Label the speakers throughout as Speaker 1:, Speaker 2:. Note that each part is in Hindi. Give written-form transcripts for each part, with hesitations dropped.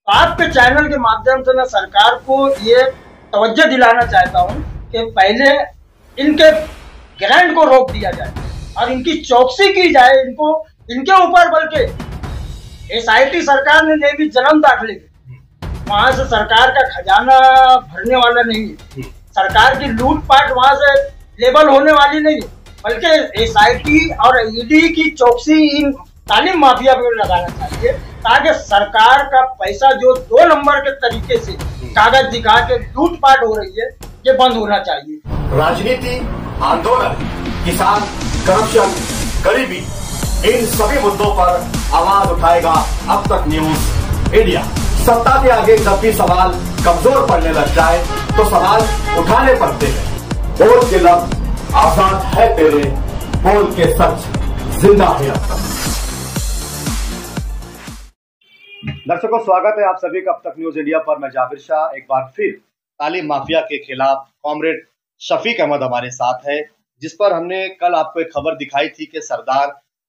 Speaker 1: आपके चैनल के माध्यम से मैं सरकार को ये तवज्जो दिलाना चाहता हूँ कि पहले इनके ग्रांट को रोक दिया जाए और इनकी चौकसी की जाए। इनको इनके ऊपर बल्कि एसआईटी सरकार ने ले ली जन्म दाखिले, वहां से सरकार का खजाना भरने वाला नहीं है, सरकार की लूटपाट वहां से लेबल होने वाली नहीं है, बल्कि एसआईटी और ईडी की चौकसी इन तालीम माफिया पर लगाना चाहिए ताकि सरकार का पैसा जो 2 नंबर के तरीके से कागज दिखा के लूटपाट हो रही है, ये बंद होना चाहिए।
Speaker 2: राजनीति, आंदोलन, किसान, करप्शन, गरीबी, इन सभी मुद्दों पर आवाज उठाएगा अब तक न्यूज इंडिया। सत्ता के आगे जब भी सवाल कमजोर पड़ने लग जाए तो सवाल उठाने पड़ते हैं। बोल के लफ्ज आजाद है तेरे, बोल के सच जिंदा है अब तक। दर्शकों, स्वागत है आप सभी का अब तक न्यूज इंडिया पर। मैं जाबिर शाह एक बार फिर तालीम माफिया के खिलाफ कॉमरेड शफीक अहमद हमारे साथ है, जिस पर हमने कल आपको एक खबर दिखाई थी कि सरदार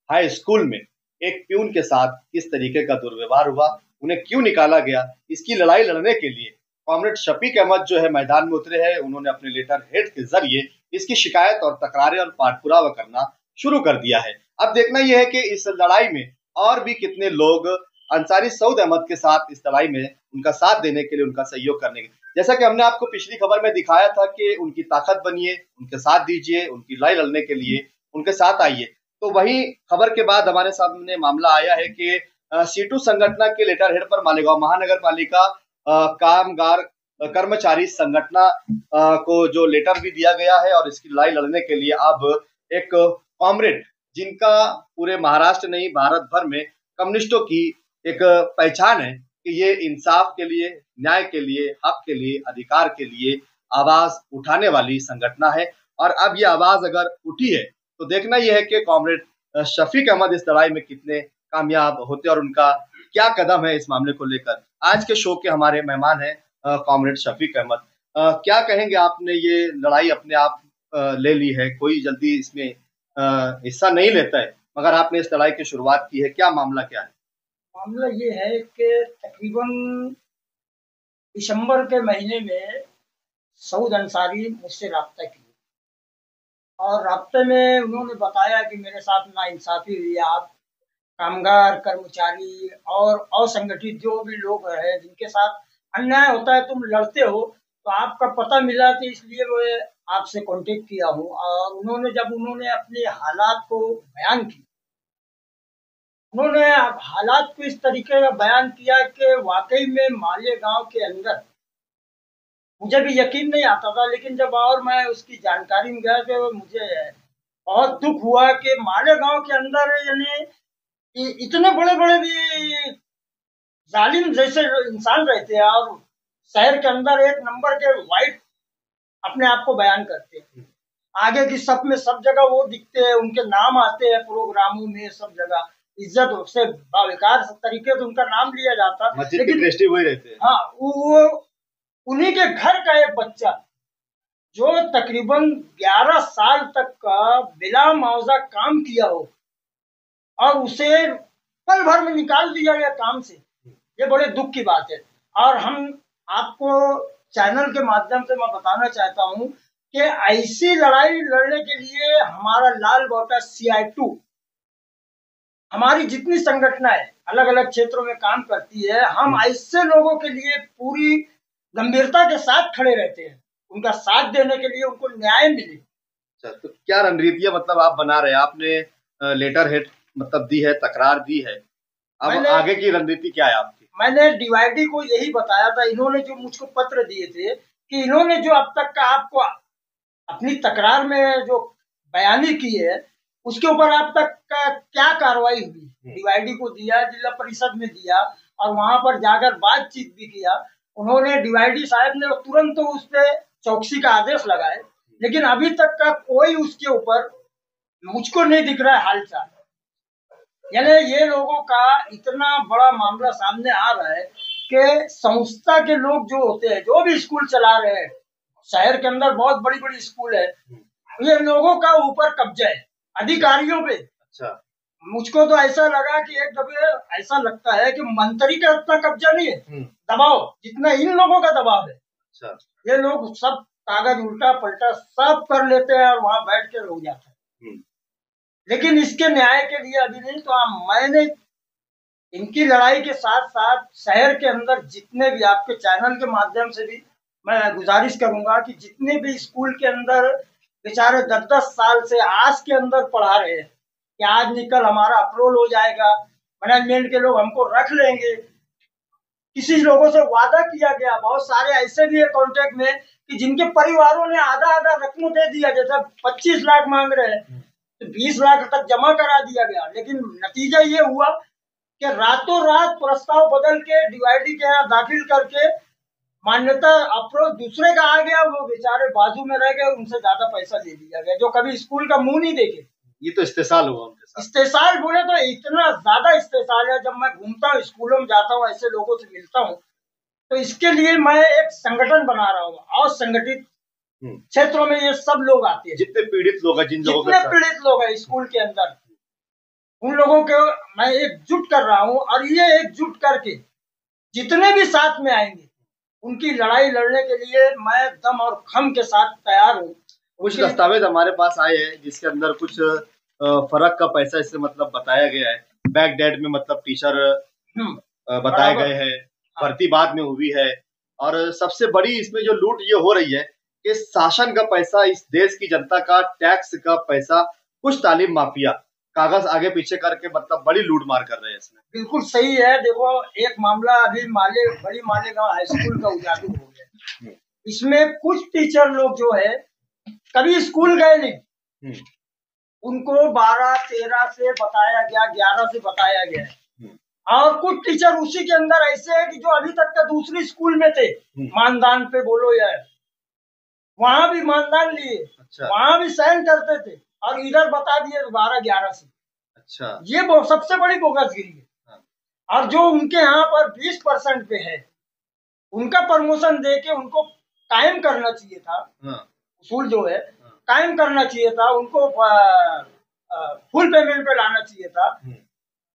Speaker 2: हाई स्कूल में एक प्यून के साथ किस तरीके का दुर्व्यवहार हुआ, उन्हें क्यों निकाला गया। इसकी लड़ाई लड़ने के लिए कॉमरेड शफीक अहमद जो है मैदान में उतरे हैं। उन्होंने अपने लेटर हेड के जरिए इसकी शिकायत और तकरारें और पाठपुरावा करना शुरू कर दिया है। अब देखना यह है कि इस लड़ाई में और भी कितने लोग अंसारी सऊद अहमद के साथ इस लड़ाई में उनका साथ देने के लिए, उनका सहयोग करने के लिए। जैसा कि हमने आपको पिछली खबर में दिखाया था कि उनकी ताकत बनिए, उनके साथ दीजिए, उनकी लड़ाई लड़ने के लिए उनके साथ आइए। तो वही खबर के बाद हमारे सामने मामला आया है कि सीटू संगठन के लेटर हेड पर मालेगांव महानगर पालिका कामगार कर्मचारी संगठन को जो लेटर भी दिया गया है और इसकी लड़ाई लड़ने के लिए अब एक कॉमरेड, जिनका पूरे महाराष्ट्र नहीं भारत भर में कम्युनिस्टों की एक पहचान है कि ये इंसाफ के लिए, न्याय के लिए, हक के लिए, अधिकार के लिए आवाज उठाने वाली संगठन है। और अब ये आवाज अगर उठी है तो देखना यह है कि कॉमरेड शफीक अहमद इस लड़ाई में कितने कामयाब होते और उनका क्या कदम है इस मामले को लेकर। आज के शो के हमारे मेहमान हैं कॉमरेड शफीक अहमद। क्या कहेंगे, आपने ये लड़ाई अपने आप ले ली है, कोई जल्दी इसमें हिस्सा नहीं लेता है, मगर आपने इस लड़ाई की शुरुआत की है, क्या मामला क्या है?
Speaker 1: मामला ये है कि तकरीबन दिसंबर के महीने में सऊद अंसारी मुझसे राब्ता की और राब्ते में उन्होंने बताया कि मेरे साथ नाइंसाफी हुई है। आप कामगार कर्मचारी और असंगठित जो भी लोग हैं जिनके साथ अन्याय होता है, तुम लड़ते हो, तो आपका पता मिला तो इसलिए मैं आपसे कांटेक्ट किया हूँ। और उन्होंने अपने हालात को बयान किया, उन्होंने हालात को इस तरीके का बयान किया कि वाकई में मालेगांव के अंदर, मुझे भी यकीन नहीं आता था, लेकिन जब और मैं उसकी जानकारी में गया तो मुझे बहुत दुख हुआ कि मालेगांव के अंदर यानी इतने बड़े बड़े भी जालिम जैसे इंसान रहते हैं और शहर के अंदर एक नंबर के वाइट अपने आप को बयान करते हैं। आगे की सब में सब जगह वो दिखते हैं, उनके नाम आते हैं प्रोग्रामों में, सब जगह इज्जत से बाविकार तरीके से उनका नाम लिया जाता,
Speaker 2: लेकिन दृष्टि वही रहते हैं।
Speaker 1: हाँ, वो उन्हीं के घर का एक बच्चा जो तकरीबन 11 साल तक का बिला मुआवजा काम किया हो और उसे पल भर में निकाल दिया गया काम से, ये बड़े दुख की बात है। और हम आपको चैनल के माध्यम से मैं बताना चाहता हूँ कि ऐसी लड़ाई लड़ने के लिए हमारा लाल बॉटा CI2, हमारी जितनी संगठन है अलग अलग क्षेत्रों में काम करती है, हम ऐसे लोगों के लिए पूरी गंभीरता के साथ खड़े रहते हैं, उनका साथ देने के लिए, उनको न्याय मिले।
Speaker 2: तो क्या रणनीतियां मतलब आप बना रहे हैं? आपने लेटर हेड मतलब दी है, तकरार दी है, अब आगे की रणनीति क्या है आपकी?
Speaker 1: मैंने DYD को यही बताया था, इन्होंने जो मुझको पत्र दिए थे कि इन्होंने जो अब तक का आपको अपनी तकरार में जो बयानी की है उसके ऊपर अब तक का क्या कार्रवाई हुई। DYD को दिया, जिला परिषद में दिया और वहां पर जाकर बातचीत भी किया। उन्होंने DYD साहब ने तुरंत तो उस पर चौकसी का आदेश लगाए, लेकिन अभी तक का कोई उसके ऊपर मुझको नहीं दिख रहा है हालचाल। यानी ये लोगों का इतना बड़ा मामला सामने आ रहा है कि संस्था के लोग जो होते हैं, जो भी स्कूल चला रहे हैं, शहर के अंदर बहुत बड़ी बड़ी स्कूल है, ये लोगों का ऊपर कब्जा है अधिकारियों पे।
Speaker 2: अच्छा,
Speaker 1: मुझको तो ऐसा लगा कि एक दफे ऐसा लगता है कि मंत्री का उतना कब्जा नहीं है, दबाव जितना इन लोगों का दबाव है।
Speaker 2: अच्छा।
Speaker 1: ये लोग सब कागज उल्टा पलटा सब कर लेते हैं और वहां बैठ के रुक जाते हैं। लेकिन इसके न्याय के लिए अभी नहीं, तो मैंने इनकी लड़ाई के साथ साथ शहर के अंदर जितने भी आपके चैनल के माध्यम से भी मैं गुजारिश करूंगा कि जितने भी स्कूल के अंदर बेचारे 10-10 साल से आस के अंदर पढ़ा रहे हैं कि आज निकल हमारा अप्रूवल हो जाएगा, मैनेजमेंट के लोग हमको रख लेंगे, किसी लोगों से वादा किया गया। बहुत सारे ऐसे भी है कॉन्टेक्ट में कि जिनके परिवारों ने आधा आधा रकम दे दिया, जैसे 25 लाख मांग रहे हैं तो 20 लाख तक जमा करा दिया गया। लेकिन नतीजा ये हुआ कि रातों रात प्रस्ताव बदल के डीवाईडी के यहाँ दाखिल करके मान्यता अप्रोच दूसरे का आ गया, वो बेचारे बाजू में रह गए, उनसे ज्यादा पैसा ले लिया गया, जो कभी स्कूल का मुंह नहीं देखे।
Speaker 2: ये तो इस्तेसाल हुआ उनके साथ।
Speaker 1: इस्तेसाल बोले तो इतना ज्यादा इस्तेसाल है। जब मैं घूमता हूँ स्कूलों में जाता हूँ, ऐसे लोगों से मिलता हूँ, तो इसके लिए मैं एक संगठन बना रहा हूँ और संगठित क्षेत्रों में ये सब लोग आते हैं,
Speaker 2: जितने पीड़ित लोग हैं,
Speaker 1: जितने पीड़ित लोग हैं स्कूल के अंदर, उन लोगों को मैं एकजुट कर रहा हूँ। और ये एकजुट करके जितने भी साथ में आएंगे उनकी लड़ाई लड़ने के लिए मैं दम और खम के साथ तैयार हूँ।
Speaker 2: कुछ दस्तावेज हमारे पास आए हैं जिसके अंदर कुछ फर्क का पैसा इससे मतलब बताया गया है। बैक डेट में मतलब टीचर बताए गए हैं, भर्ती बाद में हुई है। और सबसे बड़ी इसमें जो लूट ये हो रही है कि शासन का पैसा, इस देश की जनता का टैक्स का पैसा कुछ तालीम माफिया कागज आगे पीछे करके मतलब बड़ी लूट मार कर रहे हैं इसमें।
Speaker 1: बिल्कुल सही है। देखो, एक मामला अभी बड़ी मालेगांव हाई स्कूल का उजागर हो गया। इसमें कुछ टीचर लोग जो है कभी स्कूल गए नहीं, उनको 12-13 से बताया गया, 11 से बताया गया। और कुछ टीचर उसी के अंदर ऐसे है कि जो अभी तक का दूसरी स्कूल में थे, मानदान पे बोलो या वहां भी मानदान लिए,
Speaker 2: अच्छा।
Speaker 1: वहां भी साइन करते थे और इधर बता दिए 12-11 से।
Speaker 2: अच्छा।
Speaker 1: ये सबसे बड़ी बोगसगिरी है। और जो उनके यहाँ पर 20% पे है, उनका प्रमोशन दे के उनको कायम करना चाहिए था। उसूल जो है कायम करना चाहिए था, उनको फुल पेमेंट पे लाना चाहिए था,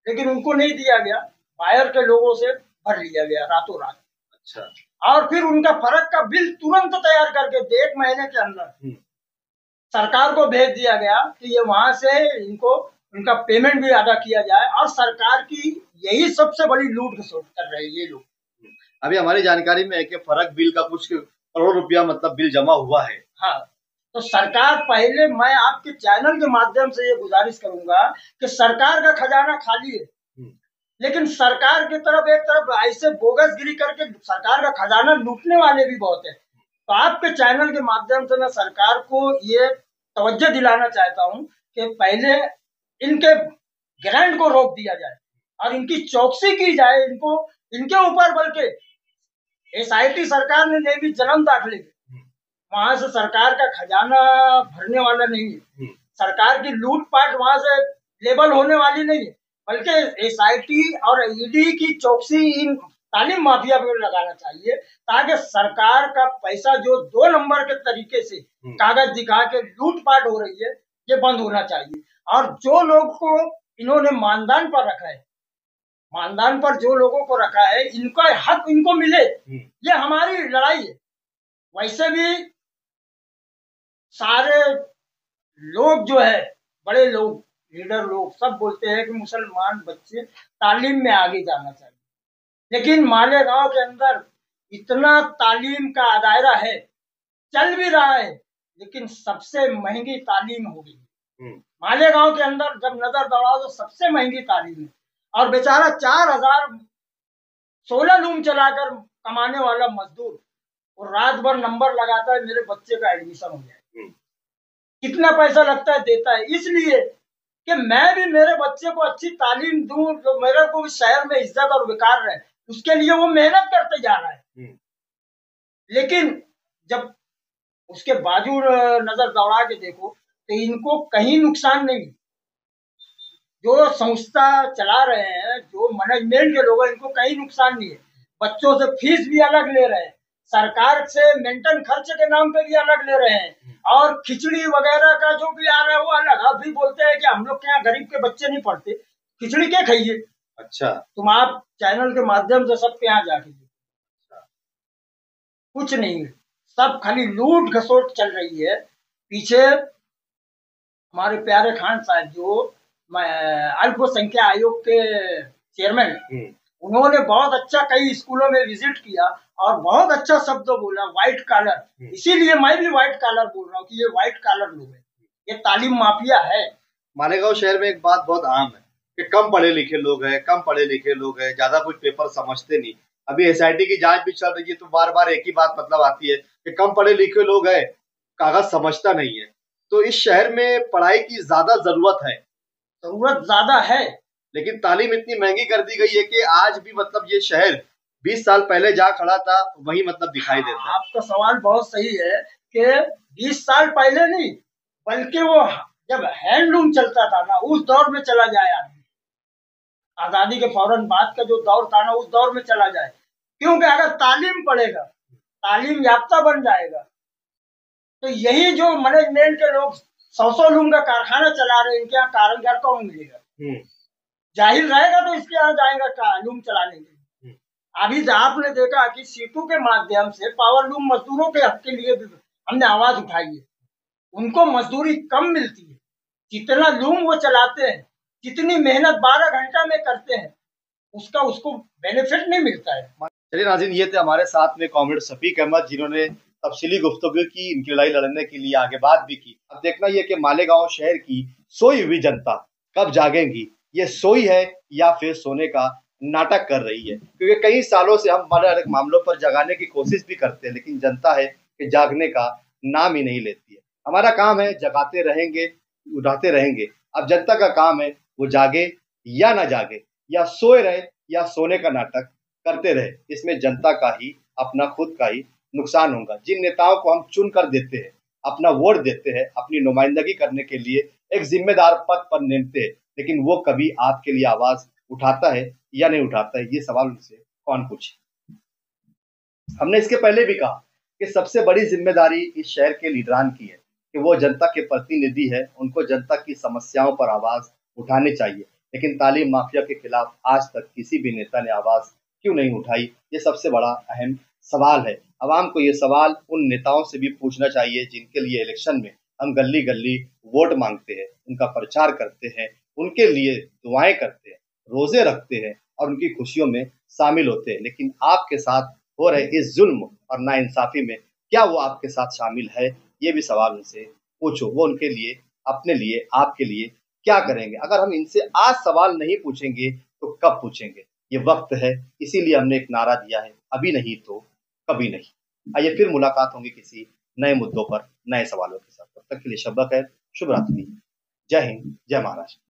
Speaker 1: लेकिन उनको नहीं दिया गया। बाहर के लोगों से भर लिया गया रातों रात। अच्छा। और फिर उनका फर्क का बिल तुरंत तैयार करके 1 महीने के अंदर सरकार को भेज दिया गया कि ये वहां से इनको उनका पेमेंट भी अदा किया जाए। और सरकार की यही सबसे बड़ी लूट कर रहे हैं ये लोग।
Speaker 2: अभी हमारी जानकारी में है कि फर्क बिल का कुछ करोड़ रुपया मतलब बिल जमा हुआ है।
Speaker 1: हाँ, तो सरकार पहले, मैं आपके चैनल के माध्यम से ये गुजारिश करूंगा कि सरकार का खजाना खाली है, लेकिन सरकार की तरफ एक तरफ ऐसे बोगसगिरी करके सरकार का खजाना लूटने वाले भी बहुत है। तो आपके चैनल के माध्यम से मैं सरकार को ये तवज्जो दिलाना चाहता हूँ कि पहले इनके ग्रांट को रोक दिया जाए और इनकी चौकसी की जाए। इनको इनके ऊपर, बल्कि SIT सरकार ने भी जन्म दाखिले, वहां से सरकार का खजाना भरने वाला नहीं है, सरकार की लूटपाट वहां से लेबल होने वाली नहीं है, बल्कि SIT और ED की चौकसी इन तालीम माफिया पे लगाना चाहिए, ताकि सरकार का पैसा जो 2 नंबर के तरीके से कागज दिखा के लूटपाट हो रही है, ये बंद होना चाहिए। और जो लोग को इन्होंने मानदान पर रखा है, मानदान पर जो लोगों को रखा है, इनका हक इनको मिले, ये हमारी लड़ाई है। वैसे भी सारे लोग जो है, बड़े लोग, लीडर लोग सब बोलते हैं कि मुसलमान बच्चे तालीम में आगे जाना चाहिए, लेकिन मालेगांव के अंदर इतना तालीम का दायरा है, चल भी रहा है, लेकिन सबसे महंगी तालीम हो गई मालेगांव के अंदर। जब नजर दौड़ाओ तो सबसे महंगी तालीम है। और बेचारा 4000 16 लूम चलाकर कमाने वाला मजदूर और रात भर नंबर लगाता है मेरे बच्चे का एडमिशन हो जाए, कितना पैसा लगता है देता है, इसलिए कि मैं भी मेरे बच्चे को अच्छी तालीम दूं, जो मेरे को भी शहर में इज्जत और विकार रहे, उसके लिए वो मेहनत करते जा रहा है। लेकिन जब उसके बाजू नजर दौड़ा के देखो तो इनको कहीं नुकसान नहीं। जो संस्था चला रहे हैं, जो मैनेजमेंट के लोग हैं, इनको कहीं नुकसान नहीं है। बच्चों से फीस भी अलग ले रहे हैं, सरकार से मेंटेन खर्च के नाम पे भी अलग ले रहे हैं, और खिचड़ी वगैरह का जो भी आ रहा है वो अलग। अभी बोलते हैं कि हम लोग के यहाँ गरीब के बच्चे नहीं पढ़ते, खिचड़ी क्या खाइए।
Speaker 2: अच्छा,
Speaker 1: तुम आप चैनल के माध्यम से सबके यहाँ जाके कुछ नहीं है, सब खाली लूट घसोट चल रही है। पीछे हमारे प्यारे खान साहब जो अल्पसंख्यक आयोग के चेयरमैन, उन्होंने बहुत अच्छा कई स्कूलों में विजिट किया और बहुत अच्छा शब्द बोला, व्हाइट कॉलर। इसीलिए मैं भी व्हाइट कॉलर बोल रहा हूँ कि ये व्हाइट कॉलर लोग है, ये तालीम माफिया है।
Speaker 2: मालेगांव शहर में एक बात बहुत आम है कि कम पढ़े लिखे लोग हैं, कम पढ़े लिखे लोग हैं, ज्यादा कुछ पेपर समझते नहीं। अभी एसआईटी की जांच भी चल रही है तो बार बार एक ही बात मतलब आती है कि कम पढ़े लिखे लोग हैं, कागज समझता नहीं है। तो इस शहर में पढ़ाई की ज्यादा जरूरत है,
Speaker 1: जरूरत ज्यादा है,
Speaker 2: लेकिन तालीम इतनी महंगी कर दी गई है कि आज भी मतलब ये शहर 20 साल पहले जहाँ खड़ा था वही मतलब दिखाई देता है।
Speaker 1: आपका सवाल बहुत सही है कि 20 साल पहले नहीं, बल्कि वो जब हैंडलूम चलता था ना, उस दौर में चला जाए आदमी। आजादी के फौरन बाद का जो दौर था ना, उस दौर में चला जाए। क्योंकि अगर तालीम पढ़ेगा, तालीम याफ्ता बन जाएगा, तो यही जो मैनेजमेंट के लोग 100 लूम का कारखाना चला रहे हैं, इनके यहाँ कारीगर कौन मिलेगा? जाहिल रहेगा तो इसके यहाँ जाएगा लूम चलाने के लिए। अभी आपने देखा कि सीटू के माध्यम से पावर लूम मजदूरों के हक के लिए भी हमने आवाज उठाई है। उनको मजदूरी कम मिलती है, जितना लूम वो चलाते हैं, जितनी मेहनत 12 घंटा में करते हैं, उसका उसको बेनिफिट नहीं मिलता है।
Speaker 2: चलिए नाज़रीन, ये थे हमारे साथ में कॉमरेड शफीक अहमद, जिन्होंने तफसीली गुफ्तगू की, इनकी लड़ाई लड़ने के लिए आगे बात भी की। अब देखना ये कि मालेगांव शहर की सोई हुई जनता कब जागेंगी, ये सोई है या फिर सोने का नाटक कर रही है। क्योंकि कई सालों से हम अलग अलग मामलों पर जगाने की कोशिश भी करते हैं, लेकिन जनता है कि जागने का नाम ही नहीं लेती है। हमारा काम है जगाते रहेंगे, उठाते रहेंगे। अब जनता का काम है वो जागे या ना जागे, या सोए रहे या सोने का नाटक करते रहे। इसमें जनता का ही, अपना खुद का ही नुकसान होगा। जिन नेताओं को हम चुन कर देते हैं, अपना वोट देते हैं, अपनी नुमाइंदगी करने के लिए एक जिम्मेदार पद पर निमते हैं, लेकिन वो कभी आपके लिए आवाज उठाता है या नहीं उठाता है, ये सवाल उनसे कौन पूछे। हमने इसके पहले भी कहा कि सबसे बड़ी जिम्मेदारी इस शहर के लीडरान की है कि वो जनता के प्रतिनिधि है, उनको जनता की समस्याओं पर आवाज उठानी चाहिए। लेकिन तालीम माफिया के खिलाफ आज तक किसी भी नेता ने आवाज क्यों नहीं उठाई, ये सबसे बड़ा अहम सवाल है। आवाम को ये सवाल उन नेताओं से भी पूछना चाहिए जिनके लिए इलेक्शन में हम गली गली वोट मांगते हैं, उनका प्रचार करते हैं, उनके लिए दुआएं करते हैं, रोजे रखते हैं और उनकी खुशियों में शामिल होते हैं। लेकिन आपके साथ हो रहे इस जुल्म और नाइंसाफी में क्या वो आपके साथ शामिल है, ये भी सवाल उनसे पूछो। वो उनके लिए, अपने लिए, आपके लिए क्या करेंगे? अगर हम इनसे आज सवाल नहीं पूछेंगे तो कब पूछेंगे? ये वक्त है, इसीलिए हमने एक नारा दिया है, अभी नहीं तो कभी नहीं। आइए फिर मुलाकात होंगी किसी नए मुद्दों पर, नए सवालों के साथ। तब तक के लिए शब्बा खैर, शुभ रात्रि, जय हिंद, जय महाराष्ट्र।